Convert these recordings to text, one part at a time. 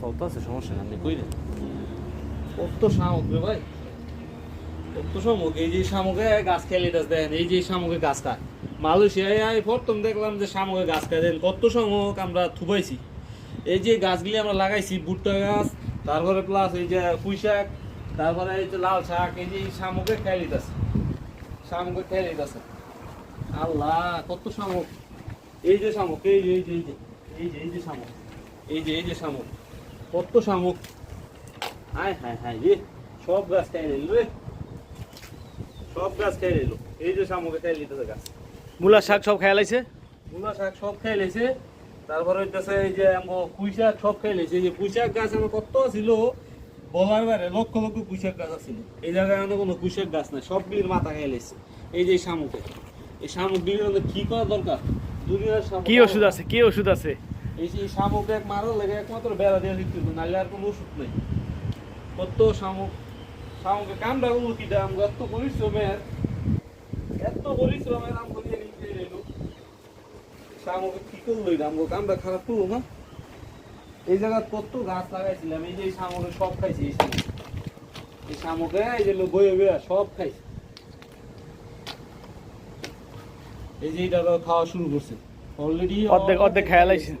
চলতেছে, সমস্যা নেই, আপনি কইলেন কত শামুক রে ভাই, কত শামুক। এই যে শামুকে গাছ খেয়ে লিটাস দেন, এই যে শামুকে গাছ খায়। মালয়েশিয়ায় প্রথম দেখলাম যে শামুকে গাছ খায় দেন, কত শামুক আমরা থুবাইছি। এই যে গাছগুলি আমরা লাগাইছি, ভুট্টা গাছ, তারপরে প্লাস এই যে পুঁই শাক, তারপরে এই যে লাল শাক, এই যে শামুকে খেয়ে লিটাছে, শামুকে খেয়ে লিটাছে। আল্লাহ কত শামুক, এই যে শামুক, এই যে এই যে এই যে এই যে এই যে শামুক, এই যে এই যে শামুক, কত শামুক। হায় হায় হায় রে, সব গাছ খেয়ে নিল রে, সব গাছ খেয়ে নিল। এই যে শামুকে খেয়ে নিতেছে গাছ, মূলা শাক সব খেয়ে লাইছে। মূলা শাক সব খেয়ে লেছে। তারপরে হইতেছে এই যে পুঁই শাক সব খেয়ে লেছে। এই যে পুঁই শাক গাছ আমার কত ছিল বলার বাইরে, লক্ষ লক্ষ পুঁই শাক গাছ ছিল। এই জায়গায় আমাদের কোনো পুঁই শাক গাছ নাই, সবগুলির মাথা খেয়ে লেছে। এই যে শামুকে, এই শামুকগুলির আমাদের কি করা দরকার, দুনিয়ার শামুক কি ওষুধ আছে, কি ওষুধ আছে? এই যে শামুকে মারার লেগে একমাত্র বেড়া দেওয়া দিতে, নাহলে আর কোনো ওষুধ নেই। কত শামুক, শামুকে কামড়া গুলো কি দাম, এত পরিশ্রমের, এত পরিশ্রমের আম করিয়ে নিতে এলো। শামুকে কি করলো এটা, আমগো কামড়া খারাপ করলো না। এই জায়গায় কত গাছ লাগাইছিলাম, এই যে এই শামুকে সব খাইছি। এই শামুক, এই শামুকে এই যে বয়ে বয়ে সব খাইছে। এই যে এটা খাওয়া শুরু করছে অলরেডি, অর্ধেক অর্ধেক খেয়ে লাইছে।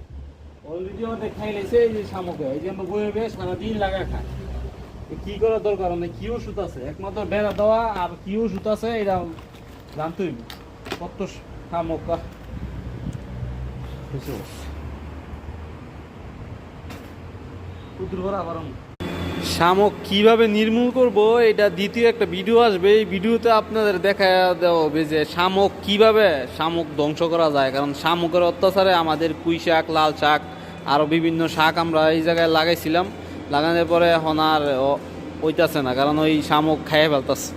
অলরেডি অর্ধেক খাই লাইছে। এই যে শামুকে এই যে আমরা বয়ে বয়ে সারাদিন লাগা খায়। কি করার দরকার নেই, কি ওষুধ আছে, একমাত্র বেড়া দেওয়া। আর কি ওষুধ আছে এটা জানতে হইব। কত শামুক শামুক কিভাবে নির্মূল করব, এটা দ্বিতীয় একটা ভিডিও আসবে। এই ভিডিওতে আপনাদের দেখা দেওয়া হবে যে শামুক কিভাবে শামুক ধ্বংস করা যায়। কারণ শামুকের অত্যাচারে আমাদের পুঁই শাক, লাল শাক, আরও বিভিন্ন শাক আমরা এই জায়গায় লাগাইছিলাম। লাগানোর পরে এখন আর ওইটাছে না, কারণ ওই শামুক খেয়ে ফেলতেছে।